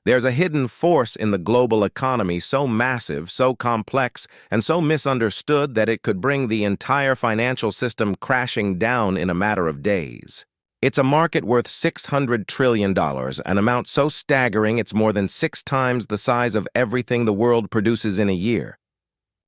There's a hidden force in the global economy so massive, so complex, and so misunderstood that it could bring the entire financial system crashing down in a matter of days. It's a market worth $600 trillion, an amount so staggering it's more than 6 times the size of everything the world produces in a year.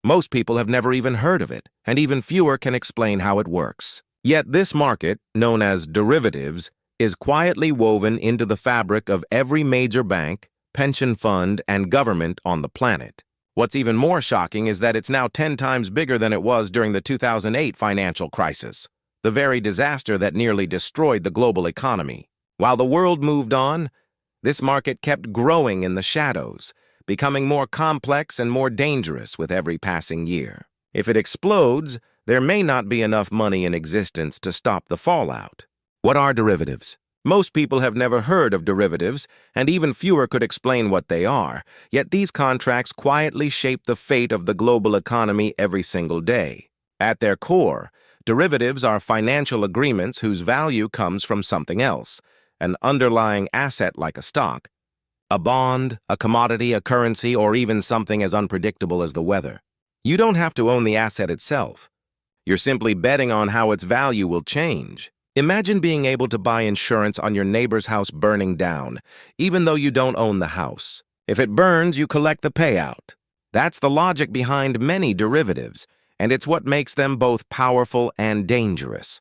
Most people have never even heard of it, and even fewer can explain how it works. Yet this market, known as derivatives, is quietly woven into the fabric of every major bank, pension fund, and government on the planet. What's even more shocking is that it's now 10 times bigger than it was during the 2008 financial crisis, the very disaster that nearly destroyed the global economy. While the world moved on, this market kept growing in the shadows, becoming more complex and more dangerous with every passing year. If it explodes, there may not be enough money in existence to stop the fallout. What are derivatives? Most people have never heard of derivatives, and even fewer could explain what they are, yet these contracts quietly shape the fate of the global economy every single day. At their core, derivatives are financial agreements whose value comes from something else, an underlying asset like a stock, a bond, a commodity, a currency, or even something as unpredictable as the weather. You don't have to own the asset itself. You're simply betting on how its value will change. Imagine being able to buy insurance on your neighbor's house burning down, even though you don't own the house. If it burns, you collect the payout. That's the logic behind many derivatives, and it's what makes them both powerful and dangerous.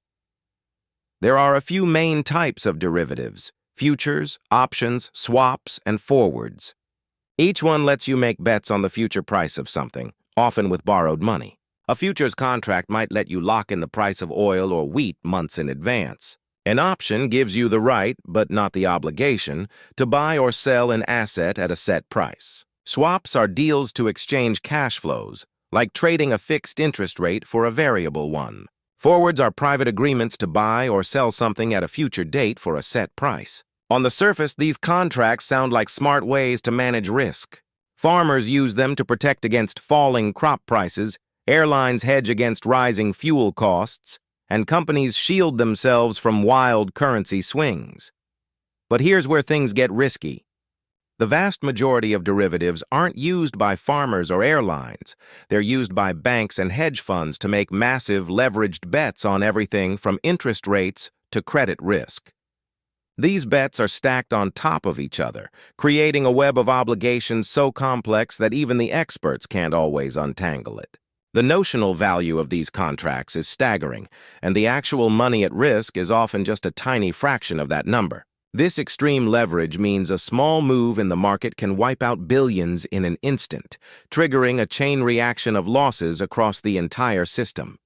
There are a few main types of derivatives: futures, options, swaps, and forwards. Each one lets you make bets on the future price of something, often with borrowed money. A futures contract might let you lock in the price of oil or wheat months in advance. An option gives you the right, but not the obligation, to buy or sell an asset at a set price. Swaps are deals to exchange cash flows, like trading a fixed interest rate for a variable one. Forwards are private agreements to buy or sell something at a future date for a set price. On the surface, these contracts sound like smart ways to manage risk. Farmers use them to protect against falling crop prices, airlines hedge against rising fuel costs, and companies shield themselves from wild currency swings. But here's where things get risky. The vast majority of derivatives aren't used by farmers or airlines. They're used by banks and hedge funds to make massive leveraged bets on everything from interest rates to credit risk. These bets are stacked on top of each other, creating a web of obligations so complex that even the experts can't always untangle it. The notional value of these contracts is staggering, and the actual money at risk is often just a tiny fraction of that number. This extreme leverage means a small move in the market can wipe out billions in an instant, triggering a chain reaction of losses across the entire system.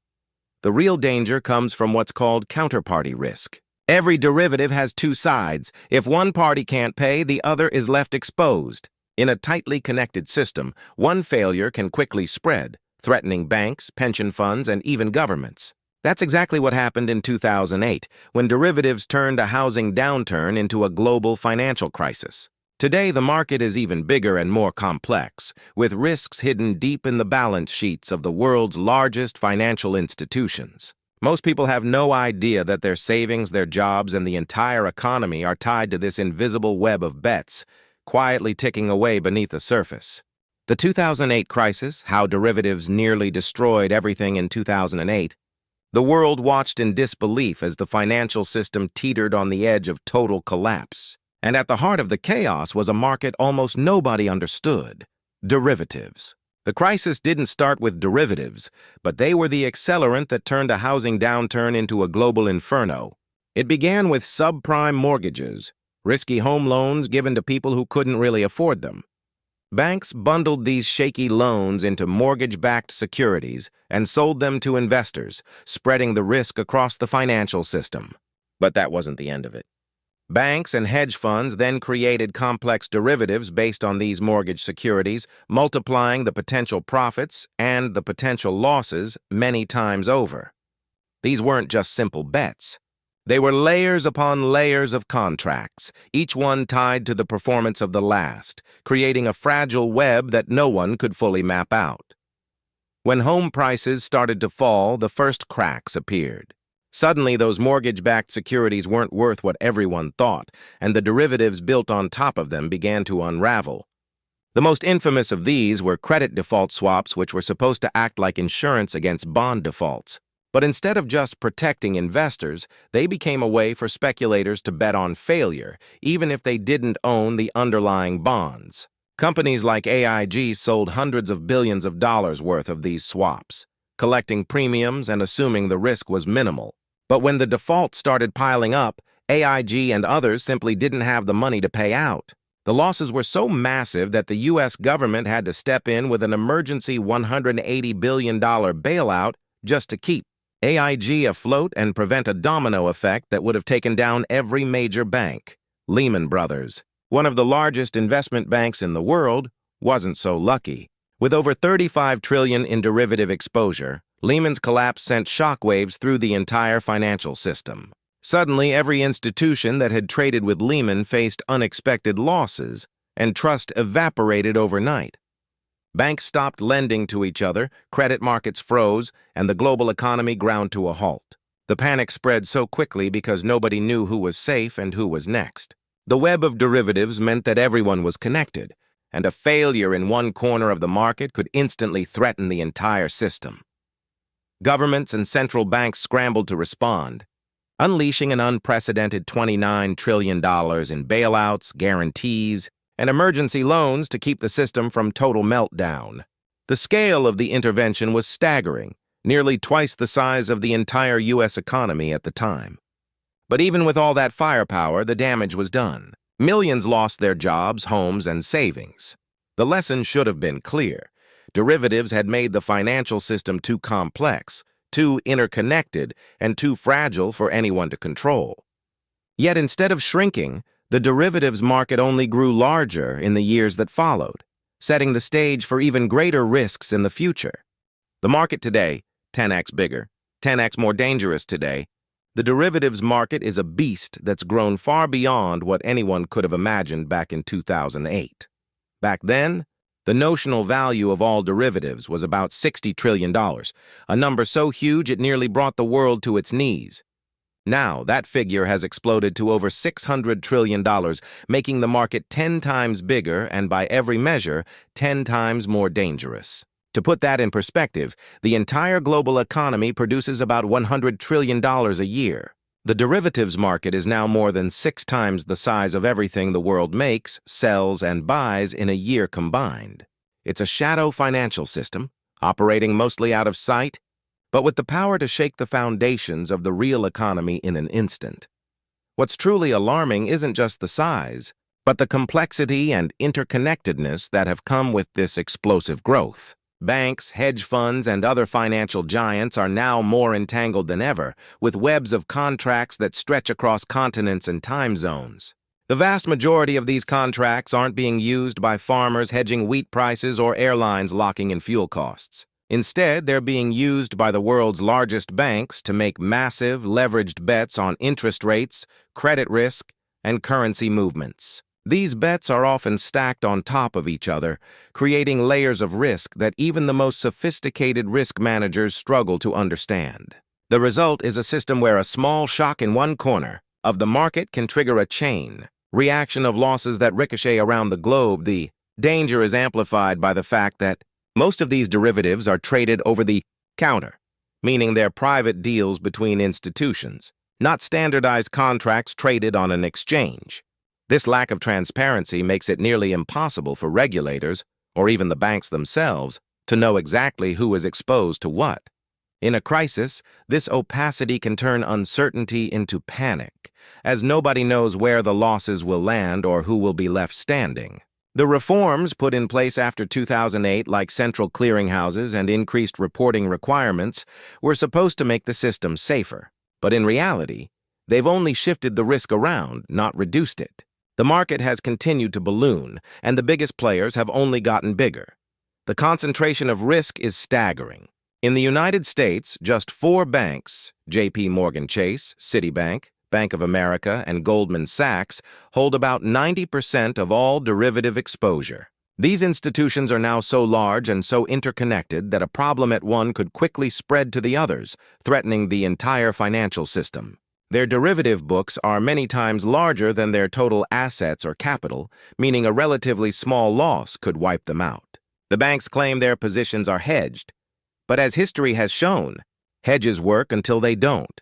The real danger comes from what's called counterparty risk. Every derivative has two sides. If one party can't pay, the other is left exposed. In a tightly connected system, one failure can quickly spread, threatening banks, pension funds, and even governments. That's exactly what happened in 2008, when derivatives turned a housing downturn into a global financial crisis. Today, the market is even bigger and more complex, with risks hidden deep in the balance sheets of the world's largest financial institutions. Most people have no idea that their savings, their jobs, and the entire economy are tied to this invisible web of bets, quietly ticking away beneath the surface. The 2008 crisis, how derivatives nearly destroyed everything in 2008. The world watched in disbelief as the financial system teetered on the edge of total collapse. And at the heart of the chaos was a market almost nobody understood: derivatives. The crisis didn't start with derivatives, but they were the accelerant that turned a housing downturn into a global inferno. It began with subprime mortgages, risky home loans given to people who couldn't really afford them. Banks bundled these shaky loans into mortgage-backed securities and sold them to investors, spreading the risk across the financial system. But that wasn't the end of it. Banks and hedge funds then created complex derivatives based on these mortgage securities, multiplying the potential profits and the potential losses many times over. These weren't just simple bets. They were layers upon layers of contracts, each one tied to the performance of the last, creating a fragile web that no one could fully map out. When home prices started to fall, the first cracks appeared. Suddenly, those mortgage-backed securities weren't worth what everyone thought, and the derivatives built on top of them began to unravel. The most infamous of these were credit default swaps, which were supposed to act like insurance against bond defaults. But instead of just protecting investors, they became a way for speculators to bet on failure, even if they didn't own the underlying bonds. Companies like AIG sold hundreds of billions of dollars worth of these swaps, collecting premiums and assuming the risk was minimal. But when the defaults started piling up, AIG and others simply didn't have the money to pay out. The losses were so massive that the U.S. government had to step in with an emergency $180 billion bailout just to keep AIG afloat and prevent a domino effect that would have taken down every major bank. Lehman Brothers, one of the largest investment banks in the world, wasn't so lucky. With over $35 trillion in derivative exposure, Lehman's collapse sent shockwaves through the entire financial system. Suddenly, every institution that had traded with Lehman faced unexpected losses, and trust evaporated overnight. Banks stopped lending to each other, credit markets froze, and the global economy ground to a halt. The panic spread so quickly because nobody knew who was safe and who was next. The web of derivatives meant that everyone was connected, and a failure in one corner of the market could instantly threaten the entire system. Governments and central banks scrambled to respond, unleashing an unprecedented $29 trillion in bailouts, guarantees, and emergency loans to keep the system from total meltdown. The scale of the intervention was staggering, nearly twice the size of the entire U.S. economy at the time. But even with all that firepower, the damage was done. Millions lost their jobs, homes, and savings. The lesson should have been clear. Derivatives had made the financial system too complex, too interconnected, and too fragile for anyone to control. Yet instead of shrinking, the derivatives market only grew larger in the years that followed, setting the stage for even greater risks in the future. The market today, 10x bigger, 10x more dangerous today. The derivatives market is a beast that's grown far beyond what anyone could have imagined back in 2008. Back then, the notional value of all derivatives was about $60 trillion, a number so huge it nearly brought the world to its knees. Now, that figure has exploded to over $600 trillion, making the market 10 times bigger and, by every measure, 10 times more dangerous. To put that in perspective, the entire global economy produces about $100 trillion a year. The derivatives market is now more than 6 times the size of everything the world makes, sells, and buys in a year combined. It's a shadow financial system, operating mostly out of sight, but with the power to shake the foundations of the real economy in an instant. What's truly alarming isn't just the size, but the complexity and interconnectedness that have come with this explosive growth. Banks, hedge funds, and other financial giants are now more entangled than ever, with webs of contracts that stretch across continents and time zones. The vast majority of these contracts aren't being used by farmers hedging wheat prices or airlines locking in fuel costs. Instead, they're being used by the world's largest banks to make massive, leveraged bets on interest rates, credit risk, and currency movements. These bets are often stacked on top of each other, creating layers of risk that even the most sophisticated risk managers struggle to understand. The result is a system where a small shock in one corner of the market can trigger a chain reaction of losses that ricochet around the globe. The danger is amplified by the fact that most of these derivatives are traded over the counter, meaning they're private deals between institutions, not standardized contracts traded on an exchange. This lack of transparency makes it nearly impossible for regulators, or even the banks themselves, to know exactly who is exposed to what. In a crisis, this opacity can turn uncertainty into panic, as nobody knows where the losses will land or who will be left standing. The reforms put in place after 2008, like central clearinghouses and increased reporting requirements, were supposed to make the system safer. But in reality, they've only shifted the risk around, not reduced it. The market has continued to balloon, and the biggest players have only gotten bigger. The concentration of risk is staggering. In the United States, just 4 banks, J.P. Morgan Chase, Citibank, Bank of America, and Goldman Sachs, hold about 90% of all derivative exposure. These institutions are now so large and so interconnected that a problem at one could quickly spread to the others, threatening the entire financial system. Their derivative books are many times larger than their total assets or capital, meaning a relatively small loss could wipe them out. The banks claim their positions are hedged, but as history has shown, hedges work until they don't.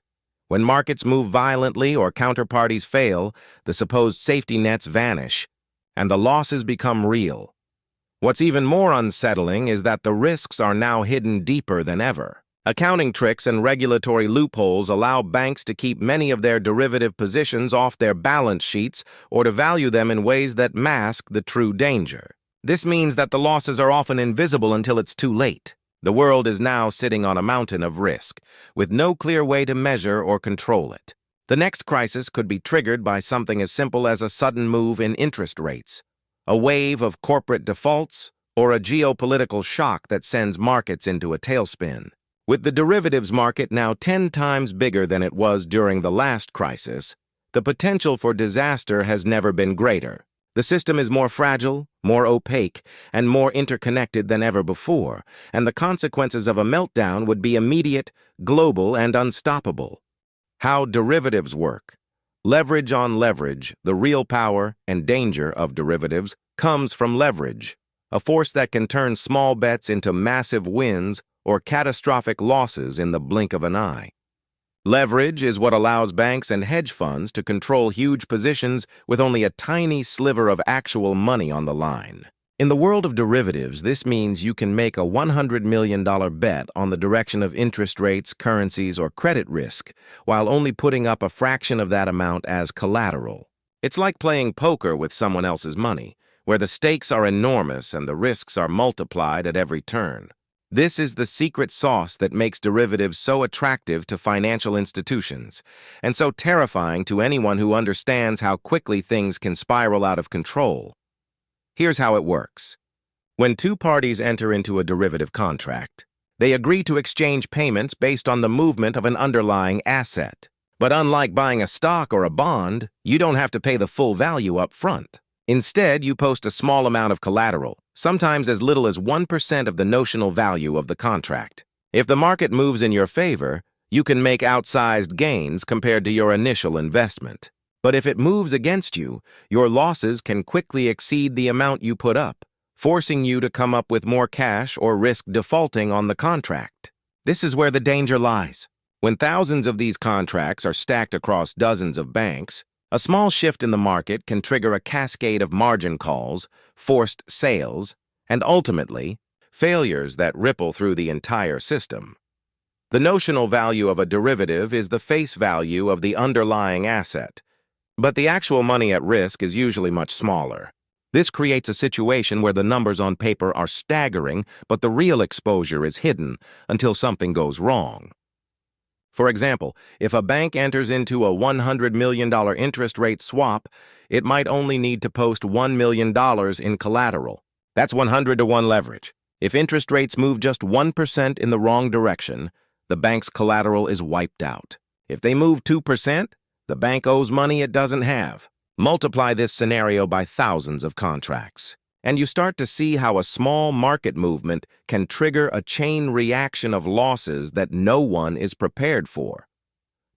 When markets move violently or counterparties fail, the supposed safety nets vanish, and the losses become real. What's even more unsettling is that the risks are now hidden deeper than ever. Accounting tricks and regulatory loopholes allow banks to keep many of their derivative positions off their balance sheets or to value them in ways that mask the true danger. This means that the losses are often invisible until it's too late. The world is now sitting on a mountain of risk, with no clear way to measure or control it. The next crisis could be triggered by something as simple as a sudden move in interest rates, a wave of corporate defaults, or a geopolitical shock that sends markets into a tailspin. With the derivatives market now 10 times bigger than it was during the last crisis, the potential for disaster has never been greater. The system is more fragile, more opaque, and more interconnected than ever before, and the consequences of a meltdown would be immediate, global, and unstoppable. How derivatives work. Leverage on leverage, the real power and danger of derivatives, comes from leverage, a force that can turn small bets into massive wins or catastrophic losses in the blink of an eye. Leverage is what allows banks and hedge funds to control huge positions with only a tiny sliver of actual money on the line. In the world of derivatives, this means you can make a $100 million bet on the direction of interest rates, currencies, or credit risk, while only putting up a fraction of that amount as collateral. It's like playing poker with someone else's money, where the stakes are enormous and the risks are multiplied at every turn. This is the secret sauce that makes derivatives so attractive to financial institutions, and so terrifying to anyone who understands how quickly things can spiral out of control. Here's how it works. When two parties enter into a derivative contract, they agree to exchange payments based on the movement of an underlying asset. But unlike buying a stock or a bond, you don't have to pay the full value up front. Instead, you post a small amount of collateral, sometimes as little as 1% of the notional value of the contract. If the market moves in your favor, you can make outsized gains compared to your initial investment. But if it moves against you, your losses can quickly exceed the amount you put up, forcing you to come up with more cash or risk defaulting on the contract. This is where the danger lies. When thousands of these contracts are stacked across dozens of banks, a small shift in the market can trigger a cascade of margin calls, forced sales, and ultimately, failures that ripple through the entire system. The notional value of a derivative is the face value of the underlying asset, but the actual money at risk is usually much smaller. This creates a situation where the numbers on paper are staggering, but the real exposure is hidden until something goes wrong. For example, if a bank enters into a $100 million interest rate swap, it might only need to post $1 million in collateral. That's 100-to-1 leverage. If interest rates move just 1% in the wrong direction, the bank's collateral is wiped out. If they move 2%, the bank owes money it doesn't have. Multiply this scenario by thousands of contracts, and you start to see how a small market movement can trigger a chain reaction of losses that no one is prepared for.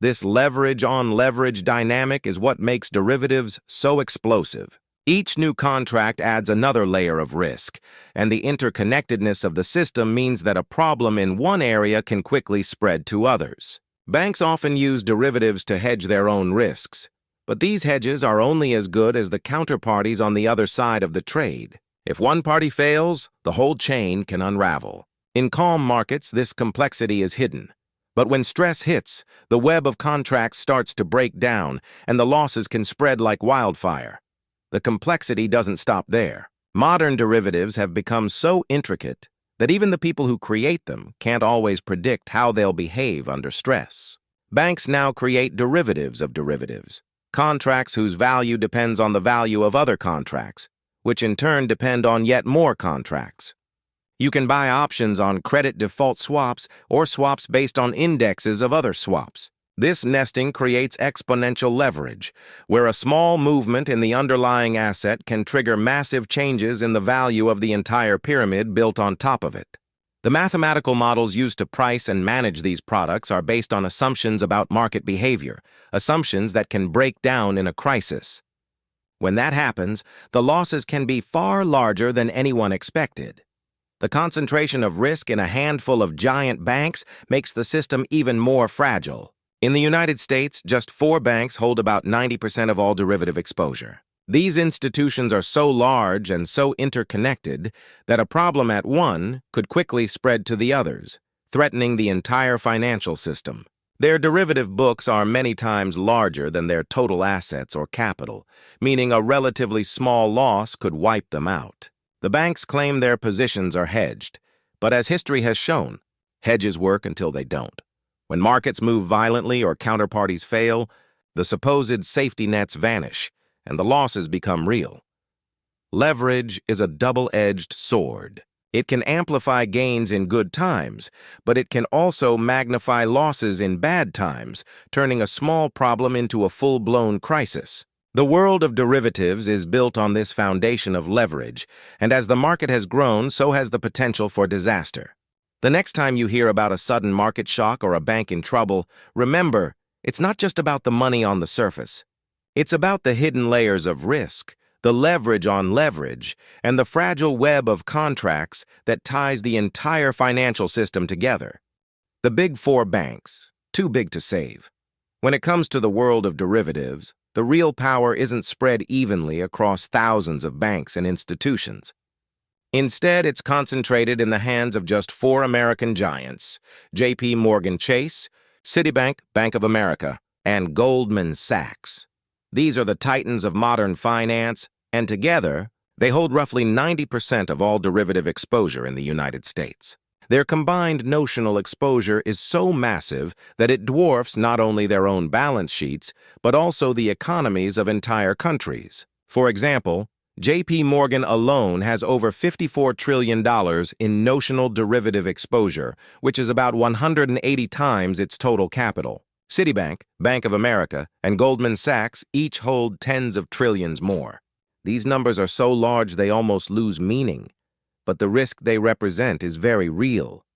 This leverage-on-leverage dynamic is what makes derivatives so explosive. Each new contract adds another layer of risk, and the interconnectedness of the system means that a problem in one area can quickly spread to others. Banks often use derivatives to hedge their own risks, but these hedges are only as good as the counterparties on the other side of the trade. If one party fails, the whole chain can unravel. In calm markets, this complexity is hidden. But when stress hits, the web of contracts starts to break down, and the losses can spread like wildfire. The complexity doesn't stop there. Modern derivatives have become so intricate that even the people who create them can't always predict how they'll behave under stress. Banks now create derivatives of derivatives. Contracts whose value depends on the value of other contracts, which in turn depend on yet more contracts. You can buy options on credit default swaps or swaps based on indexes of other swaps. This nesting creates exponential leverage, where a small movement in the underlying asset can trigger massive changes in the value of the entire pyramid built on top of it. The mathematical models used to price and manage these products are based on assumptions about market behavior, assumptions that can break down in a crisis. When that happens, the losses can be far larger than anyone expected. The concentration of risk in a handful of giant banks makes the system even more fragile. In the United States, just 4 banks hold about 90% of all derivative exposure. These institutions are so large and so interconnected that a problem at one could quickly spread to the others, threatening the entire financial system. Their derivative books are many times larger than their total assets or capital, meaning a relatively small loss could wipe them out. The banks claim their positions are hedged, but as history has shown, hedges work until they don't. When markets move violently or counterparties fail, the supposed safety nets vanish, and the losses become real. Leverage is a double-edged sword. It can amplify gains in good times, but it can also magnify losses in bad times, turning a small problem into a full-blown crisis. The world of derivatives is built on this foundation of leverage, and as the market has grown, so has the potential for disaster. The next time you hear about a sudden market shock or a bank in trouble, remember, it's not just about the money on the surface. It's about the hidden layers of risk, the leverage on leverage, and the fragile web of contracts that ties the entire financial system together. The big 4 banks, too big to save. When it comes to the world of derivatives, the real power isn't spread evenly across thousands of banks and institutions. Instead, it's concentrated in the hands of just 4 American giants, J.P. Morgan Chase, Citibank, Bank of America, and Goldman Sachs. These are the titans of modern finance, and together, they hold roughly 90% of all derivative exposure in the United States. Their combined notional exposure is so massive that it dwarfs not only their own balance sheets, but also the economies of entire countries. For example, J.P. Morgan alone has over $54 trillion in notional derivative exposure, which is about 180 times its total capital. Citibank, Bank of America, and Goldman Sachs each hold tens of trillions more. These numbers are so large they almost lose meaning, but the risk they represent is very real.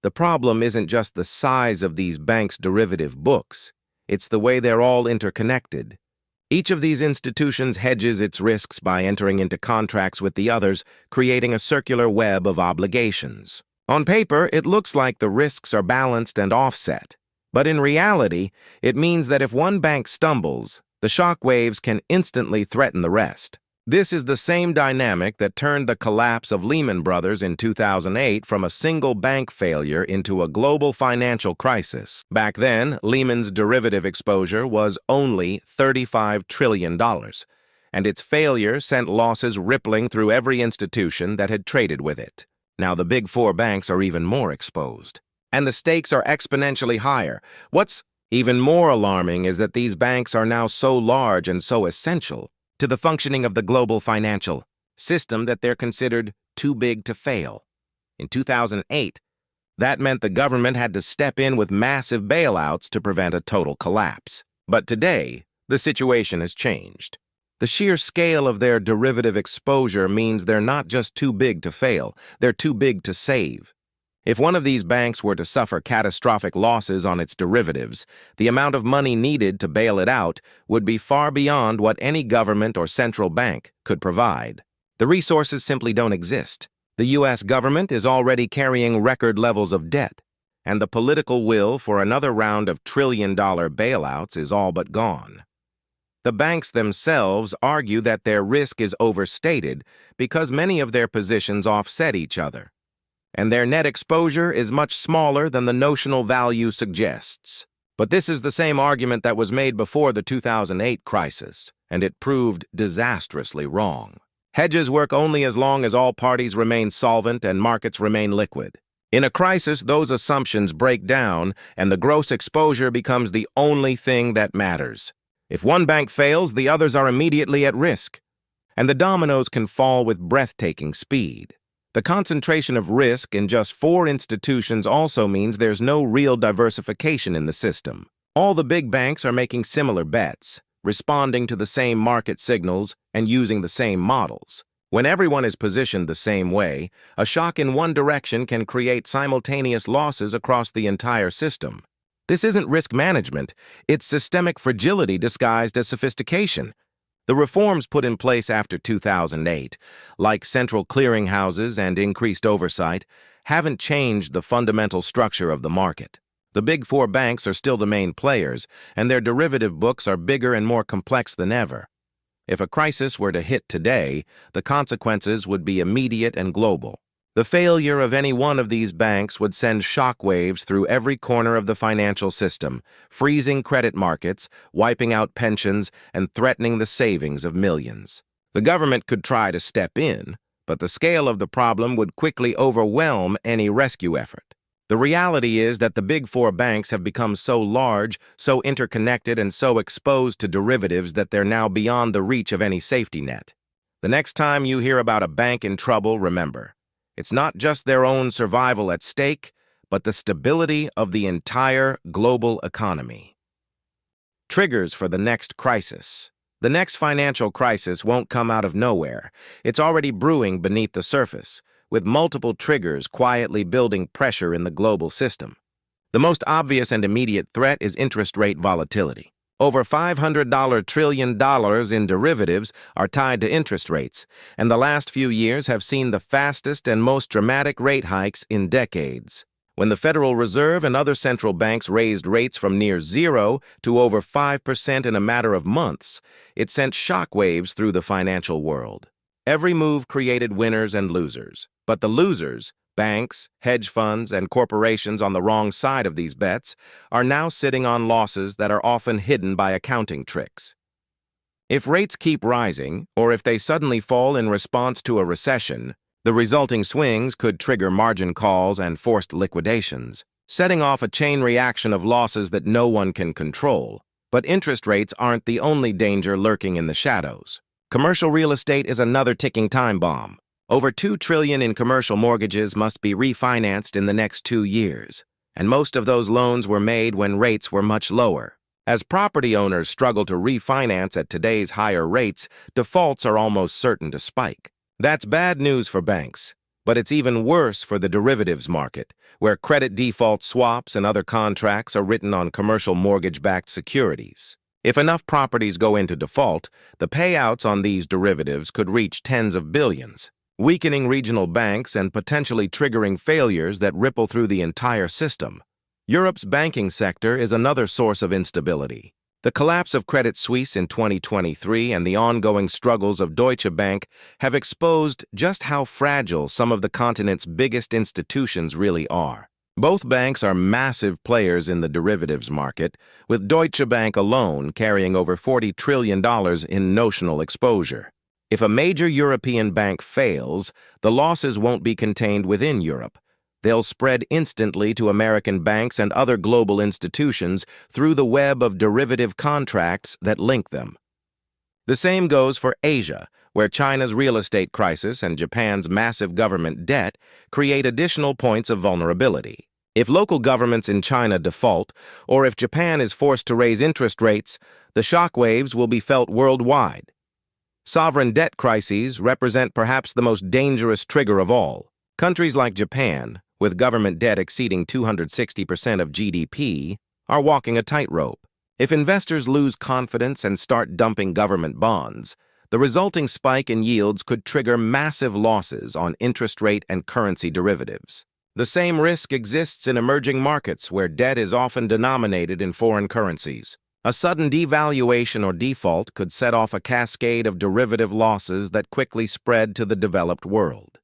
The problem isn't just the size of these banks' derivative books, it's the way they're all interconnected. Each of these institutions hedges its risks by entering into contracts with the others, creating a circular web of obligations. On paper, it looks like the risks are balanced and offset. But in reality, it means that if one bank stumbles, the shock waves can instantly threaten the rest. This is the same dynamic that turned the collapse of Lehman Brothers in 2008 from a single bank failure into a global financial crisis. Back then, Lehman's derivative exposure was only $35 trillion, and its failure sent losses rippling through every institution that had traded with it. Now the big 4 banks are even more exposed, and the stakes are exponentially higher. What's even more alarming is that these banks are now so large and so essential to the functioning of the global financial system that they're considered too big to fail. In 2008, that meant the government had to step in with massive bailouts to prevent a total collapse. But today, the situation has changed. The sheer scale of their derivative exposure means they're not just too big to fail, they're too big to save. If one of these banks were to suffer catastrophic losses on its derivatives, the amount of money needed to bail it out would be far beyond what any government or central bank could provide. The resources simply don't exist. The U.S. government is already carrying record levels of debt, and the political will for another round of trillion-dollar bailouts is all but gone. The banks themselves argue that their risk is overstated because many of their positions offset each other, and their net exposure is much smaller than the notional value suggests. But this is the same argument that was made before the 2008 crisis, and it proved disastrously wrong. Hedges work only as long as all parties remain solvent and markets remain liquid. In a crisis, those assumptions break down, and the gross exposure becomes the only thing that matters. If one bank fails, the others are immediately at risk, and the dominoes can fall with breathtaking speed. The concentration of risk in just 4 institutions also means there's no real diversification in the system. All the big banks are making similar bets, responding to the same market signals and using the same models. When everyone is positioned the same way, a shock in one direction can create simultaneous losses across the entire system. This isn't risk management, it's systemic fragility disguised as sophistication. The reforms put in place after 2008, like central clearinghouses and increased oversight, haven't changed the fundamental structure of the market. The big four banks are still the main players, and their derivative books are bigger and more complex than ever. If a crisis were to hit today, the consequences would be immediate and global. The failure of any one of these banks would send shockwaves through every corner of the financial system, freezing credit markets, wiping out pensions, and threatening the savings of millions. The government could try to step in, but the scale of the problem would quickly overwhelm any rescue effort. The reality is that the big four banks have become so large, so interconnected, and so exposed to derivatives that they're now beyond the reach of any safety net. The next time you hear about a bank in trouble, remember, it's not just their own survival at stake, but the stability of the entire global economy. Triggers for the next crisis. The next financial crisis won't come out of nowhere. It's already brewing beneath the surface, with multiple triggers quietly building pressure in the global system. The most obvious and immediate threat is interest rate volatility. Over $500 trillion in derivatives are tied to interest rates, and the last few years have seen the fastest and most dramatic rate hikes in decades. When the Federal Reserve and other central banks raised rates from near zero to over 5% in a matter of months, it sent shockwaves through the financial world. Every move created winners and losers, but the losers, banks, hedge funds, and corporations on the wrong side of these bets, are now sitting on losses that are often hidden by accounting tricks. If rates keep rising, or if they suddenly fall in response to a recession, the resulting swings could trigger margin calls and forced liquidations, setting off a chain reaction of losses that no one can control. But interest rates aren't the only danger lurking in the shadows. Commercial real estate is another ticking time bomb. Over $2 trillion in commercial mortgages must be refinanced in the next 2 years, and most of those loans were made when rates were much lower. As property owners struggle to refinance at today's higher rates, defaults are almost certain to spike. That's bad news for banks, but it's even worse for the derivatives market, where credit default swaps and other contracts are written on commercial mortgage-backed securities. If enough properties go into default, the payouts on these derivatives could reach tens of billions, weakening regional banks and potentially triggering failures that ripple through the entire system. Europe's banking sector is another source of instability. The collapse of Credit Suisse in 2023 and the ongoing struggles of Deutsche Bank have exposed just how fragile some of the continent's biggest institutions really are. Both banks are massive players in the derivatives market, with Deutsche Bank alone carrying over $40 trillion in notional exposure. If a major European bank fails, the losses won't be contained within Europe. They'll spread instantly to American banks and other global institutions through the web of derivative contracts that link them. The same goes for Asia, where China's real estate crisis and Japan's massive government debt create additional points of vulnerability. If local governments in China default, or if Japan is forced to raise interest rates, the shockwaves will be felt worldwide. Sovereign debt crises represent perhaps the most dangerous trigger of all. Countries like Japan, with government debt exceeding 260% of GDP, are walking a tightrope. If investors lose confidence and start dumping government bonds, the resulting spike in yields could trigger massive losses on interest rate and currency derivatives. The same risk exists in emerging markets where debt is often denominated in foreign currencies. A sudden devaluation or default could set off a cascade of derivative losses that quickly spread to the developed world.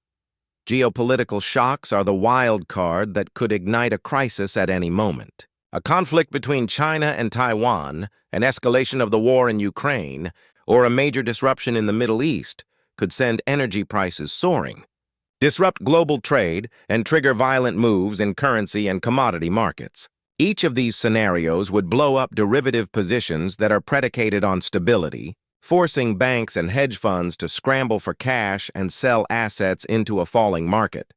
Geopolitical shocks are the wild card that could ignite a crisis at any moment. A conflict between China and Taiwan, an escalation of the war in Ukraine, or a major disruption in the Middle East could send energy prices soaring, disrupt global trade, and trigger violent moves in currency and commodity markets. Each of these scenarios would blow up derivative positions that are predicated on stability, forcing banks and hedge funds to scramble for cash and sell assets into a falling market.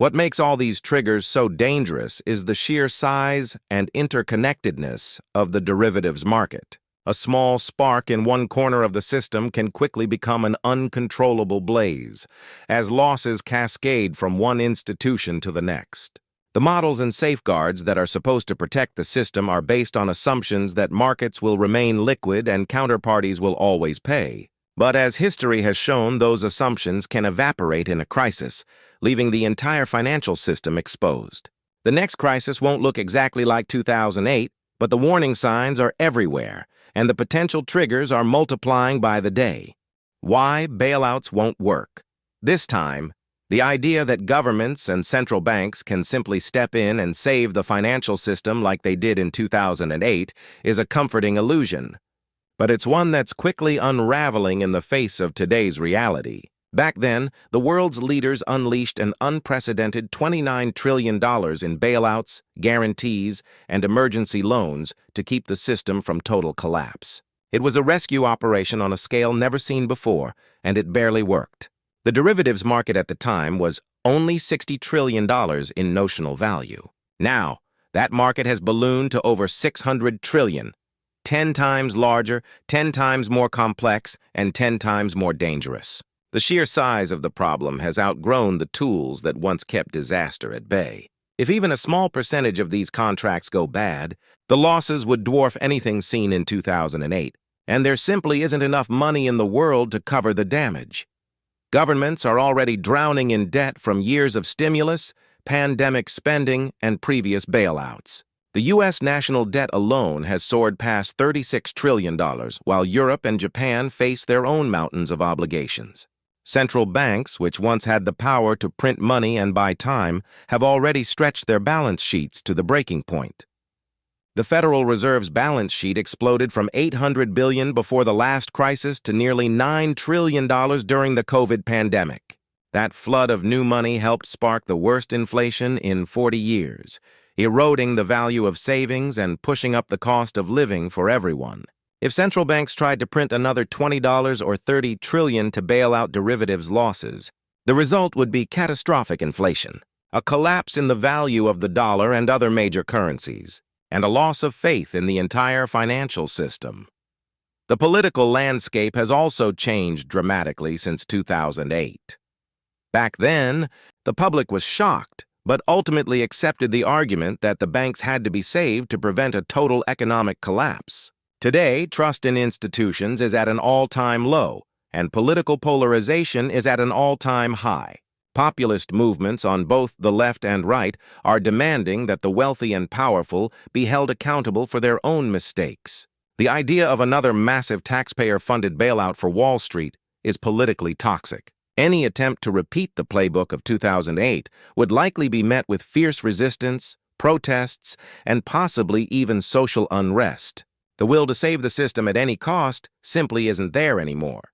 What makes all these triggers so dangerous is the sheer size and interconnectedness of the derivatives market. A small spark in one corner of the system can quickly become an uncontrollable blaze, as losses cascade from one institution to the next. The models and safeguards that are supposed to protect the system are based on assumptions that markets will remain liquid and counterparties will always pay. But as history has shown, those assumptions can evaporate in a crisis, leaving the entire financial system exposed. The next crisis won't look exactly like 2008, but the warning signs are everywhere, and the potential triggers are multiplying by the day. Why bailouts won't work? This time, the idea that governments and central banks can simply step in and save the financial system like they did in 2008 is a comforting illusion. But it's one that's quickly unraveling in the face of today's reality. Back then, the world's leaders unleashed an unprecedented $29 trillion in bailouts, guarantees, and emergency loans to keep the system from total collapse. It was a rescue operation on a scale never seen before, and it barely worked. The derivatives market at the time was only $60 trillion in notional value. Now, that market has ballooned to over $600 trillion, 10 times larger, 10 times more complex, and 10 times more dangerous. The sheer size of the problem has outgrown the tools that once kept disaster at bay. If even a small percentage of these contracts go bad, the losses would dwarf anything seen in 2008, and there simply isn't enough money in the world to cover the damage. Governments are already drowning in debt from years of stimulus, pandemic spending, and previous bailouts. The U.S. national debt alone has soared past $36 trillion, while Europe and Japan face their own mountains of obligations. Central banks, which once had the power to print money and buy time, have already stretched their balance sheets to the breaking point. The Federal Reserve's balance sheet exploded from $800 billion before the last crisis to nearly $9 trillion during the COVID pandemic. That flood of new money helped spark the worst inflation in 40 years, eroding the value of savings and pushing up the cost of living for everyone. If central banks tried to print another $20 or $30 trillion to bail out derivatives losses, the result would be catastrophic inflation, a collapse in the value of the dollar and other major currencies, and a loss of faith in the entire financial system. The political landscape has also changed dramatically since 2008. Back then, the public was shocked, but ultimately accepted the argument that the banks had to be saved to prevent a total economic collapse. Today, trust in institutions is at an all-time low, and political polarization is at an all-time high. Populist movements on both the left and right are demanding that the wealthy and powerful be held accountable for their own mistakes. The idea of another massive taxpayer-funded bailout for Wall Street is politically toxic. Any attempt to repeat the playbook of 2008 would likely be met with fierce resistance, protests, and possibly even social unrest. The will to save the system at any cost simply isn't there anymore.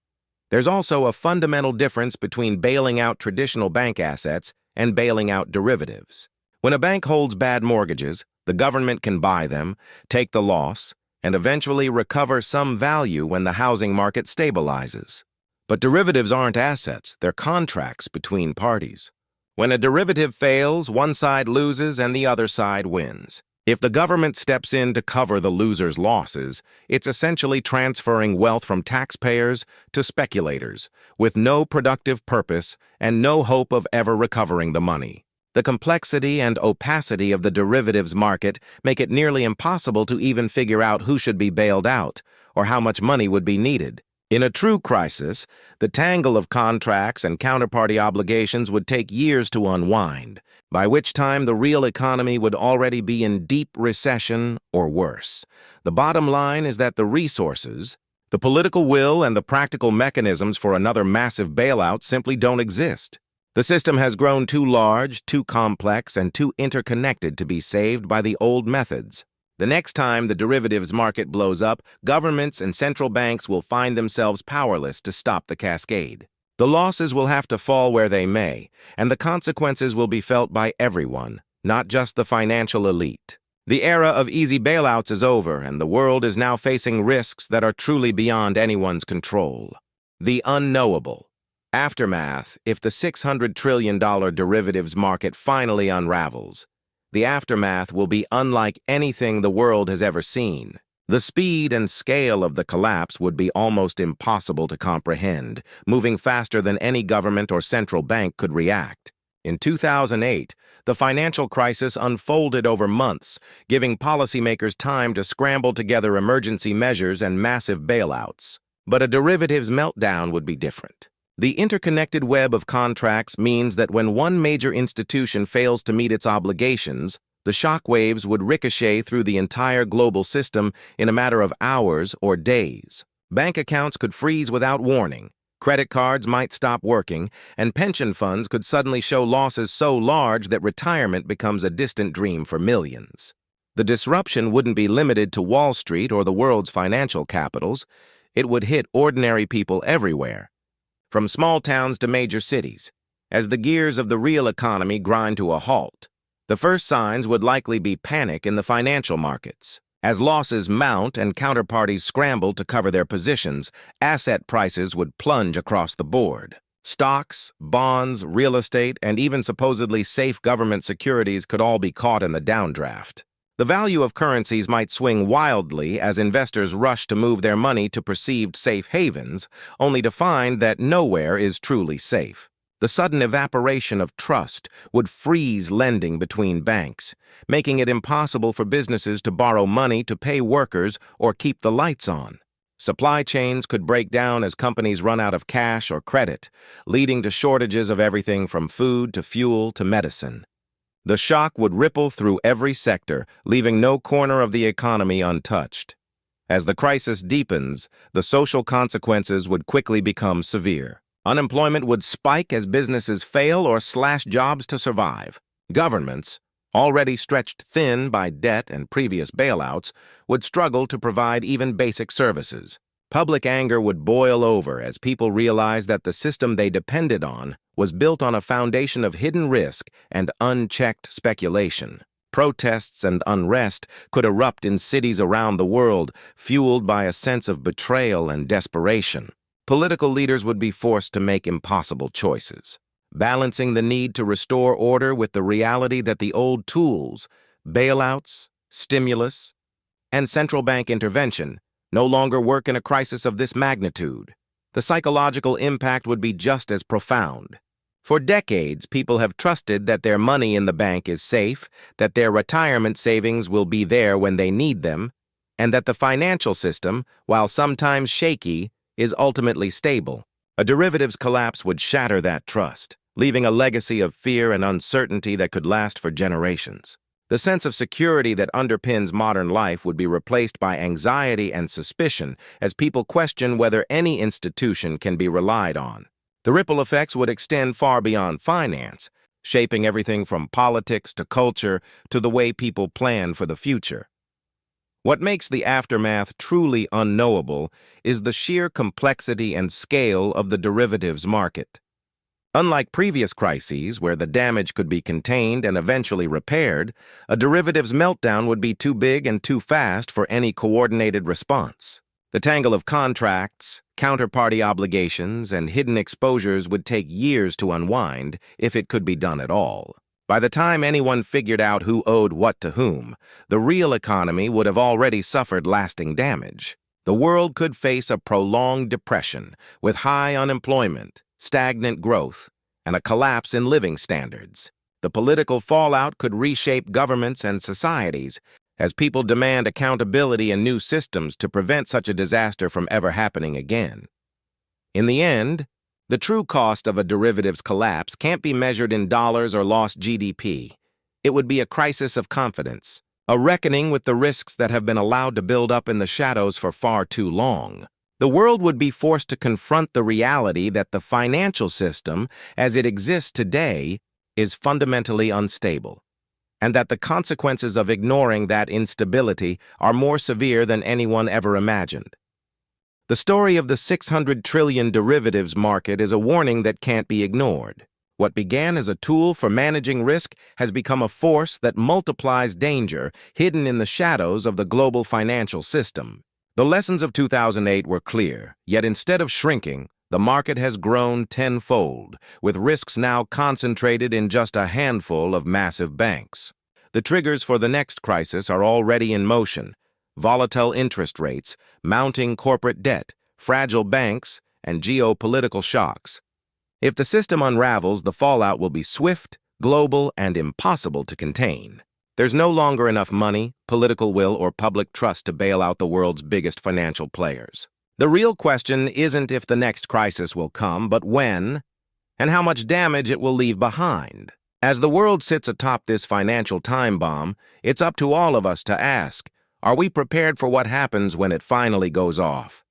There's also a fundamental difference between bailing out traditional bank assets and bailing out derivatives. When a bank holds bad mortgages, the government can buy them, take the loss, and eventually recover some value when the housing market stabilizes. But derivatives aren't assets, they're contracts between parties. When a derivative fails, one side loses and the other side wins. If the government steps in to cover the loser's losses, it's essentially transferring wealth from taxpayers to speculators, with no productive purpose and no hope of ever recovering the money. The complexity and opacity of the derivatives market make it nearly impossible to even figure out who should be bailed out or how much money would be needed. In a true crisis, the tangle of contracts and counterparty obligations would take years to unwind, by which time the real economy would already be in deep recession or worse. The bottom line is that the resources, the political will, and the practical mechanisms for another massive bailout simply don't exist. The system has grown too large, too complex, and too interconnected to be saved by the old methods. The next time the derivatives market blows up, governments and central banks will find themselves powerless to stop the cascade. The losses will have to fall where they may, and the consequences will be felt by everyone, not just the financial elite. The era of easy bailouts is over, and the world is now facing risks that are truly beyond anyone's control. The unknowable. Aftermath: if the $600 trillion derivatives market finally unravels, the aftermath will be unlike anything the world has ever seen. The speed and scale of the collapse would be almost impossible to comprehend, moving faster than any government or central bank could react. In 2008, the financial crisis unfolded over months, giving policymakers time to scramble together emergency measures and massive bailouts. But a derivatives meltdown would be different. The interconnected web of contracts means that when one major institution fails to meet its obligations, the shockwaves would ricochet through the entire global system in a matter of hours or days. Bank accounts could freeze without warning, credit cards might stop working, and pension funds could suddenly show losses so large that retirement becomes a distant dream for millions. The disruption wouldn't be limited to Wall Street or the world's financial capitals. It would hit ordinary people everywhere, from small towns to major cities. As the gears of the real economy grind to a halt, the first signs would likely be panic in the financial markets. As losses mount and counterparties scramble to cover their positions, asset prices would plunge across the board. Stocks, bonds, real estate, and even supposedly safe government securities could all be caught in the downdraft. The value of currencies might swing wildly as investors rush to move their money to perceived safe havens, only to find that nowhere is truly safe. The sudden evaporation of trust would freeze lending between banks, making it impossible for businesses to borrow money to pay workers or keep the lights on. Supply chains could break down as companies run out of cash or credit, leading to shortages of everything from food to fuel to medicine. The shock would ripple through every sector, leaving no corner of the economy untouched. As the crisis deepens, the social consequences would quickly become severe. Unemployment would spike as businesses fail or slash jobs to survive. Governments, already stretched thin by debt and previous bailouts, would struggle to provide even basic services. Public anger would boil over as people realized that the system they depended on was built on a foundation of hidden risk and unchecked speculation. Protests and unrest could erupt in cities around the world, fueled by a sense of betrayal and desperation. Political leaders would be forced to make impossible choices, balancing the need to restore order with the reality that the old tools, bailouts, stimulus, and central bank intervention, no longer work in a crisis of this magnitude. The psychological impact would be just as profound. For decades, people have trusted that their money in the bank is safe, that their retirement savings will be there when they need them, and that the financial system, while sometimes shaky, is ultimately stable. A derivatives collapse would shatter that trust, leaving a legacy of fear and uncertainty that could last for generations. The sense of security that underpins modern life would be replaced by anxiety and suspicion as people question whether any institution can be relied on. The ripple effects would extend far beyond finance, shaping everything from politics to culture to the way people plan for the future. What makes the aftermath truly unknowable is the sheer complexity and scale of the derivatives market. Unlike previous crises, where the damage could be contained and eventually repaired, a derivatives meltdown would be too big and too fast for any coordinated response. The tangle of contracts, counterparty obligations, and hidden exposures would take years to unwind, if it could be done at all. By the time anyone figured out who owed what to whom, the real economy would have already suffered lasting damage. The world could face a prolonged depression, with high unemployment, stagnant growth, and a collapse in living standards. The political fallout could reshape governments and societies, as people demand accountability and new systems to prevent such a disaster from ever happening again. In the end, the true cost of a derivatives collapse can't be measured in dollars or lost GDP. It would be a crisis of confidence, a reckoning with the risks that have been allowed to build up in the shadows for far too long. The world would be forced to confront the reality that the financial system, as it exists today, is fundamentally unstable, and that the consequences of ignoring that instability are more severe than anyone ever imagined. The story of the $600 trillion derivatives market is a warning that can't be ignored. What began as a tool for managing risk has become a force that multiplies danger hidden in the shadows of the global financial system. The lessons of 2008 were clear, yet instead of shrinking, The market has grown tenfold, with risks now concentrated in just a handful of massive banks. The triggers for the next crisis are already in motion: volatile interest rates, mounting corporate debt, fragile banks, and geopolitical shocks. If the system unravels, the fallout will be swift, global, and impossible to contain. There's no longer enough money, political will, or public trust to bail out the world's biggest financial players. The real question isn't if the next crisis will come, but when, and how much damage it will leave behind. As the world sits atop this financial time bomb, it's up to all of us to ask, are we prepared for what happens when it finally goes off?